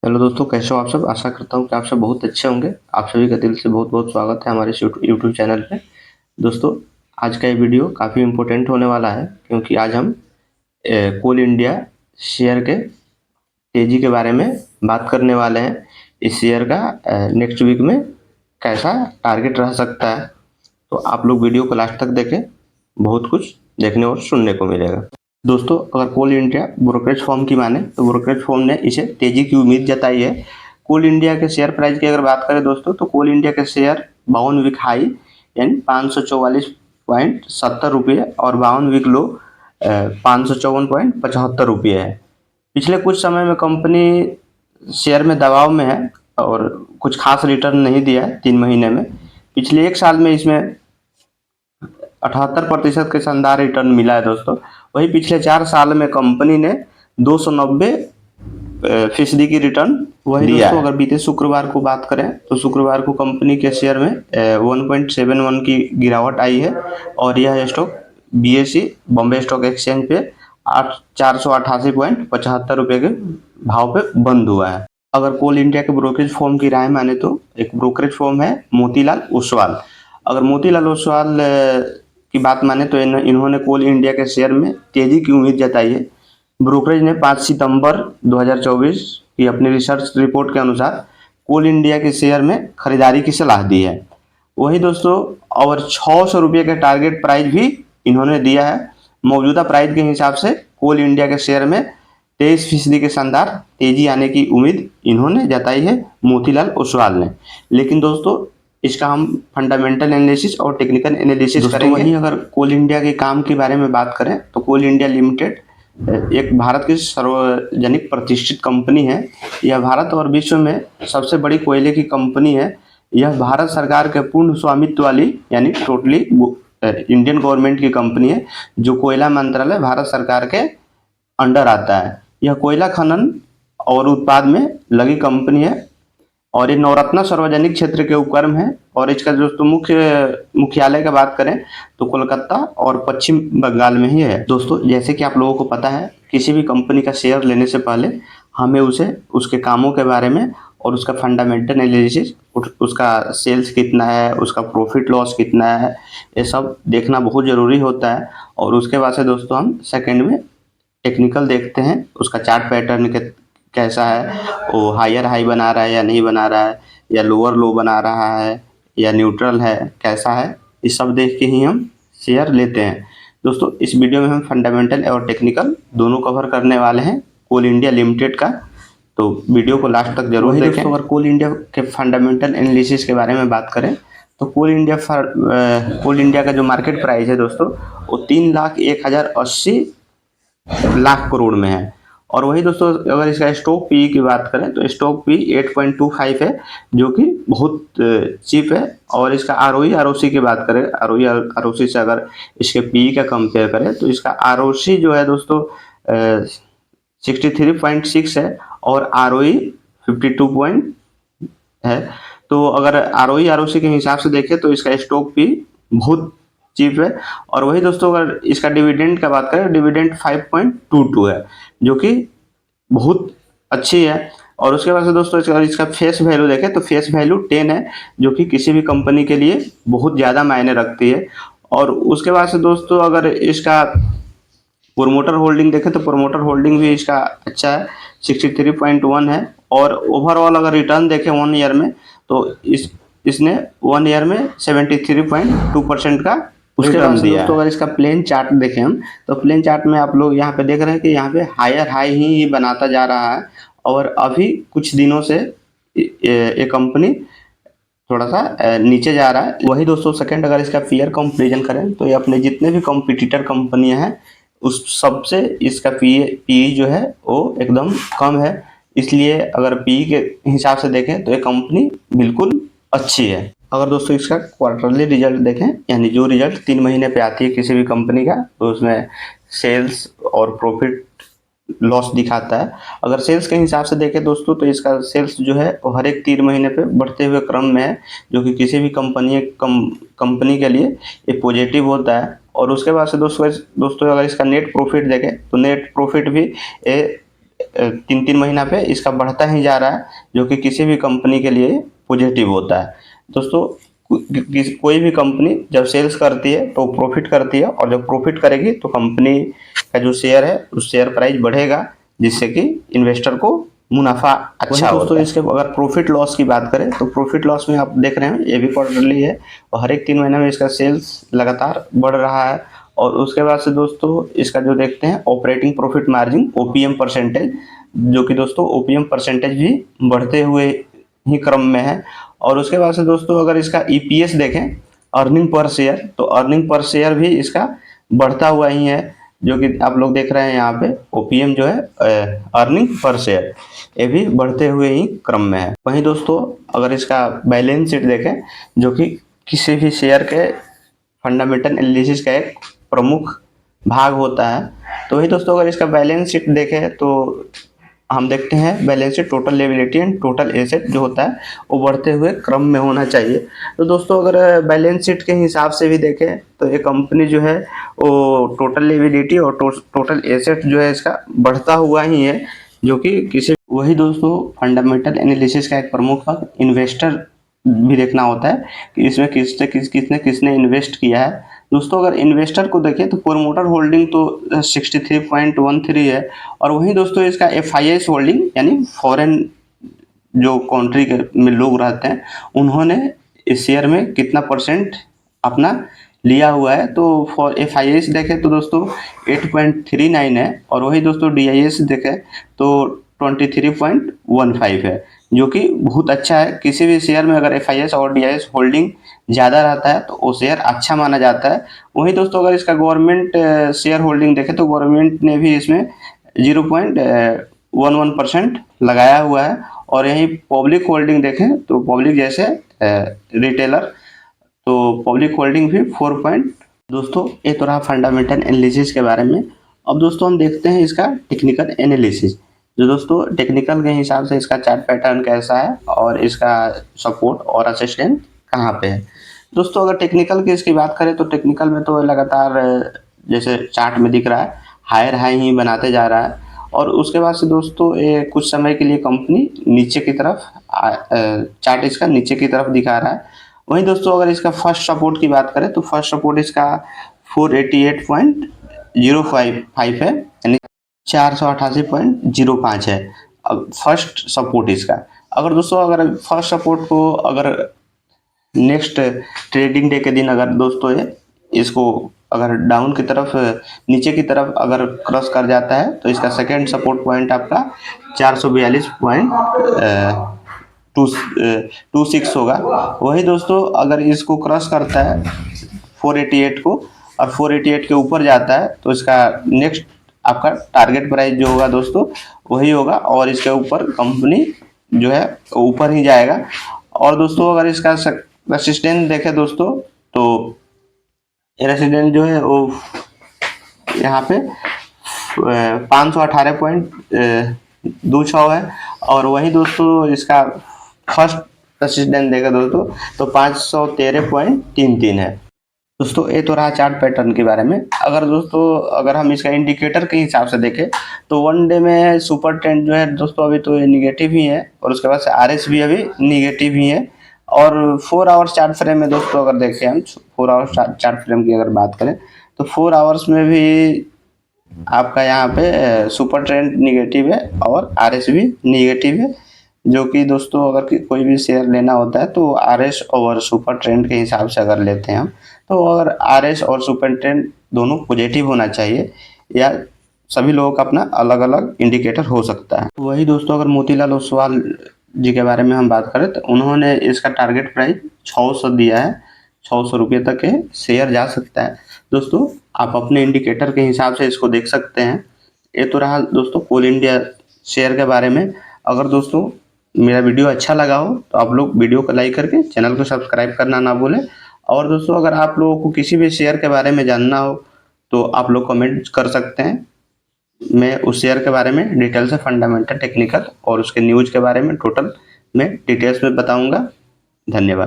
Hello दोस्तों, कैसे हो आप सब। आशा करता हूँ कि आप सब बहुत अच्छे होंगे। आप सभी का दिल से बहुत बहुत स्वागत है हमारे इस यूट्यूब चैनल पे। दोस्तों, आज का ये वीडियो काफ़ी इम्पोर्टेंट होने वाला है, क्योंकि आज हम कोल इंडिया शेयर के तेज़ी के बारे में बात करने वाले हैं। इस शेयर का नेक्स्ट वीक में कैसा टारगेट रह सकता है। तो आप लोग वीडियो को लास्ट तक देखें, बहुत कुछ देखने और सुनने को मिलेगा। दोस्तों, अगर कोल इंडिया ब्रोकरेज फर्म की माने तो ब्रोकरेज फर्म ने इसे तेजी की उम्मीद जताई है। कोल इंडिया के शेयर प्राइस की अगर बात करें दोस्तों, तो कोल इंडिया के शेयर 52 वीक हाई यानी 544.70 रुपये और 52 वीक लो 554.75 रुपये है। पिछले कुछ समय में कंपनी शेयर में दबाव में है और कुछ खास रिटर्न नहीं दिया है 3 महीने में। पिछले एक साल में इसमें 78% के शानदार रिटर्न मिला है दोस्तों। वही पिछले 4 साल में कंपनी ने 290% की रिटर्न वही दिया दोस्तों। अगर बीते शुक्रवार को बात करें तो शुक्रवार को कंपनी के शेयर में 1.71 की गिरावट आई है और यह stock BSE Bombay stock exchange पे 488.75 रुपये के भाव पे बंद हुआ है। अगर कोल इंडिया के ब्रोकरेज फर्म की राय माने तो एक ब्रोकरेज फर्म है मोतीलाल ओसवाल। अगर मोतीलाल ओसवाल की बात माने तो इन्होंने कोल इंडिया के शेयर में तेजी की उम्मीद जताई है। ब्रोकरेज ने 5 सितंबर 2024 की अपनी रिसर्च रिपोर्ट के अनुसार कोल इंडिया के शेयर में खरीदारी की सलाह दी है। वही दोस्तों, और 600 रुपये के टारगेट प्राइस भी इन्होंने दिया है। मौजूदा प्राइस के हिसाब से कोल इंडिया के शेयर में 23% के शानदार तेजी आने की उम्मीद इन्होंने जताई है मोतीलाल ओसवाल ने। लेकिन दोस्तों, इसका हम फंडामेंटल एनालिसिस और टेक्निकल एनालिसिस करेंगे। वहीं अगर कोल इंडिया के काम के बारे में बात करें तो कोल इंडिया लिमिटेड एक भारत की सार्वजनिक प्रतिष्ठित कंपनी है। यह भारत और विश्व में सबसे बड़ी कोयले की कंपनी है। यह भारत सरकार के पूर्ण स्वामित्व वाली यानी टोटली इंडियन गवर्नमेंट की कंपनी है, जो कोयला मंत्रालय भारत सरकार के अंडर आता है। यह कोयला खनन और उत्पाद में लगी कंपनी है और ये नवरत्न सार्वजनिक क्षेत्र के उपक्रम है। और इसका दोस्तों मुख्यालय का बात करें तो कोलकाता और पश्चिम बंगाल में ही है। दोस्तों, जैसे कि आप लोगों को पता है, किसी भी कंपनी का शेयर लेने से पहले हमें उसे उसके कामों के बारे में और उसका फंडामेंटल एनालिसिस, उसका सेल्स कितना है, उसका प्रॉफिट लॉस कितना है, ये सब देखना बहुत ज़रूरी होता है। और उसके बाद से दोस्तों हम सेकेंड में टेक्निकल देखते हैं, उसका चार्ट पैटर्न के कैसा है, वो हायर हाई बना रहा है या नहीं बना रहा है, या लोअर लो बना रहा है या न्यूट्रल है, कैसा है, ये सब देख के ही हम शेयर लेते हैं। दोस्तों, इस वीडियो में हम फंडामेंटल और टेक्निकल दोनों कवर करने वाले हैं कोल इंडिया लिमिटेड का, तो वीडियो को लास्ट तक जरूर देखें। दोस्तों, अगर कोल इंडिया के फंडामेंटल एनालिसिस के बारे में बात करें तो कोल इंडिया का जो मार्केट प्राइस है दोस्तों, वो 3,01,080 लाख करोड़ में है। और वही दोस्तों, अगर इसका स्टॉक पी की बात करें तो स्टॉक पी 8.25 है, जो कि बहुत चीप है। और इसका ROE की बात करें, ROE से अगर इसके पी का कंपेयर करें तो इसका ROC जो है दोस्तों 63.6 है और ROE 52 है। तो अगर ROC के हिसाब से देखें तो इसका स्टॉक पी बहुत चीप है। और वही दोस्तों, अगर इसका डिविडेंड का बात करें, डिविडेंड 5.22 है, जो कि बहुत अच्छी है। और उसके बाद से दोस्तों, अगर इसका फेस वैल्यू देखें तो फेस वैल्यू 10 है, जो कि किसी भी कंपनी के लिए बहुत ज़्यादा मायने रखती है। और उसके बाद से दोस्तों, अगर इसका प्रोमोटर होल्डिंग देखें तो प्रोमोटर होल्डिंग भी इसका अच्छा है, 63.1 है। और ओवरऑल अगर रिटर्न देखें 1 ईयर में तो इसने 1 ईयर में 73.2% का उसके बाद दिया। दोस्तों, अगर इसका प्लेन चार्ट देखें हम तो प्लेन चार्ट में आप लोग यहाँ पे देख रहे हैं कि यहाँ पे हायर हाई ही बनाता जा रहा है। और अभी कुछ दिनों से ये कंपनी थोड़ा सा नीचे जा रहा है। वही दोस्तों, सेकंड अगर इसका पीयर कंपेरिजन करें तो ये अपने जितने भी कॉम्पिटिटर कंपनियां हैं उस सबसे इसका पी जो है वो एकदम कम है। इसलिए अगर पी के हिसाब से देखें तो ये कंपनी बिल्कुल अच्छी है। अगर दोस्तों इसका क्वार्टरली रिजल्ट देखें, यानी जो रिजल्ट 3 महीने पे आती है किसी भी कंपनी का, तो उसमें सेल्स और प्रॉफिट लॉस दिखाता है। अगर सेल्स के हिसाब से देखें दोस्तों तो इसका सेल्स जो है वो हर एक 3 महीने पे बढ़ते हुए क्रम में है, जो कि किसी भी कंपनी के लिए ये पॉजिटिव होता है। और उसके बाद से दोस्तों अगर इसका नेट प्रॉफिट देखें तो नेट प्रॉफिट भी 3-3 महीना पे इसका बढ़ता ही जा रहा है, जो कि किसी भी कंपनी के लिए पॉजिटिव होता है। दोस्तों कोई भी कंपनी जब सेल्स करती है तो प्रॉफिट करती है, और जब प्रॉफिट करेगी तो कंपनी का जो शेयर है उस शेयर प्राइस बढ़ेगा, जिससे कि इन्वेस्टर को मुनाफा अच्छा होता है। दोस्तों इसके अगर प्रॉफिट लॉस की बात करें तो प्रॉफिट लॉस में आप देख रहे हैं ये भी क्वार्टरली है, और हर एक 3 महीने में इसका सेल्स लगातार बढ़ रहा है। और उसके बाद से दोस्तों इसका जो देखते हैं operating profit margin OPM percentage, जो कि दोस्तों ओपीएम परसेंटेज भी बढ़ते हुए ही क्रम में है। और उसके बाद से दोस्तों अगर इसका ईपीएस देखें, अर्निंग पर शेयर, तो अर्निंग पर शेयर भी इसका बढ़ता हुआ ही है, जो कि आप लोग देख रहे हैं यहाँ पे ओपीएम जो है अर्निंग पर शेयर, ये भी बढ़ते हुए ही क्रम में है। वहीं दोस्तों अगर इसका बैलेंस शीट देखें, जो कि किसी भी शेयर के फंडामेंटल एनालिसिस का एक प्रमुख भाग होता है, तो वही दोस्तों अगर इसका बैलेंस शीट देखें तो हम देखते हैं balance sheet total liability and total asset जो होता है वो बढ़ते हुए क्रम में होना चाहिए। तो दोस्तों अगर बैलेंस शीट के हिसाब से भी देखें तो ये कंपनी जो है वो टोटल लायबिलिटी और टोटल एसेट जो है इसका बढ़ता हुआ ही है, जो कि किसी वही दोस्तों फंडामेंटल एनालिसिस का एक प्रमुख भाग इन्वेस्टर भी देखना होता है कि इसमें किसने इन्वेस्ट किया है। दोस्तों अगर इन्वेस्टर को देखें तो प्रोमोटर होल्डिंग तो 63.13 है, और वहीं दोस्तों इसका एफआईएस होल्डिंग यानी फॉरेन जो कंट्री के में लोग रहते हैं उन्होंने इस शेयर में कितना परसेंट अपना लिया हुआ है। तो फॉर एफआईएस देखें तो दोस्तों 8.39 है, और वही दोस्तों डीआईएस देखें तो 23.15 है, जो कि बहुत अच्छा है। किसी भी शेयर में अगर एफआईएस और डीआईएस होल्डिंग ज़्यादा रहता है तो वो शेयर अच्छा माना जाता है। वहीं दोस्तों अगर इसका गवर्नमेंट शेयर होल्डिंग देखें तो गवर्नमेंट ने भी इसमें 0.11% लगाया हुआ है, और यहीं पब्लिक होल्डिंग देखें तो पब्लिक जैसे रिटेलर तो पब्लिक होल्डिंग भी 4 दोस्तों ये तो रहा फंडामेंटल एनालिसिस के बारे में। अब दोस्तों हम देखते हैं इसका टेक्निकल एनालिसिस, जो दोस्तों टेक्निकल के हिसाब से इसका चार्ट पैटर्न कैसा है और इसका सपोर्ट और असिस्टेंट कहाँ पे है। दोस्तों अगर टेक्निकल की इसकी बात करें तो टेक्निकल में तो लगातार जैसे चार्ट में दिख रहा है हायर हाई ही बनाते जा रहा है, और उसके बाद से दोस्तों ये कुछ समय के लिए कंपनी नीचे की तरफ चार्ट इसका नीचे की तरफ दिखा रहा है। वहीं दोस्तों अगर इसका फर्स्ट सपोर्ट की बात करें तो फर्स्ट सपोर्ट इसका 488.05 है, यानी 488.05 है अब फर्स्ट सपोर्ट इसका। अगर दोस्तों अगर फर्स्ट सपोर्ट को अगर नेक्स्ट ट्रेडिंग डे के दिन अगर दोस्तों ये इसको अगर डाउन की तरफ नीचे की तरफ अगर क्रॉस कर जाता है तो इसका सेकेंड सपोर्ट पॉइंट आपका 442.26 होगा। वही दोस्तों अगर इसको क्रॉस करता है 488 को और 488 के ऊपर जाता है तो इसका नेक्स्ट आपका टारगेट प्राइस जो होगा दोस्तों वही होगा, और इसके ऊपर कंपनी जो है ऊपर ही जाएगा। और दोस्तों अगर इसका रेसिस्टेंस देखें दोस्तों तो रेसिस्टेंस जो है वो यहाँ पे 518.26 है, और वही दोस्तों इसका फर्स्ट रेसिस्टेंस देखें दोस्तों तो 513.33 है। दोस्तों ये तो रहा चार्ट पैटर्न के बारे में। अगर दोस्तों अगर हम इसका इंडिकेटर के हिसाब से देखें तो वन डे में सुपर ट्रेंड जो है दोस्तों अभी तो निगेटिव ही है, और उसके बाद से आरएस भी अभी निगेटिव ही है। और 4 आवर्स चार्ट फ्रेम में दोस्तों अगर देखें हम 4 आवर्स चार्ट फ्रेम की अगर बात करें तो 4 आवर्स में भी आपका यहाँ पे सुपर ट्रेंड निगेटिव है और आरएस भी निगेटिव है, जो कि दोस्तों अगर कोई भी शेयर लेना होता है तो आरएस और सुपर ट्रेंड के हिसाब से अगर लेते हैं हम तो अगर आरएस और सुपर ट्रेंड दोनों पॉजिटिव होना चाहिए, या सभी लोगों का अपना अलग अलग इंडिकेटर हो सकता है। वही दोस्तों अगर मोतीलाल ओसवाल जी के बारे में हम बात करें तो उन्होंने इसका टारगेट प्राइस 600 दिया है, 600 रुपये तक के शेयर जा सकता है। दोस्तों आप अपने इंडिकेटर के हिसाब से इसको देख सकते हैं। ये तो रहा दोस्तों कोल इंडिया शेयर के बारे में। अगर दोस्तों मेरा वीडियो अच्छा लगा हो तो आप लोग वीडियो को लाइक करके चैनल को सब्सक्राइब करना ना भूलें। और दोस्तों अगर आप लोगों को किसी भी शेयर के बारे में जानना हो तो आप लोग कमेंट कर सकते हैं, मैं उस शेयर के बारे में डिटेल से फंडामेंटल टेक्निकल और उसके न्यूज़ के बारे में टोटल मैं डिटेल्स में बताऊंगा। धन्यवाद।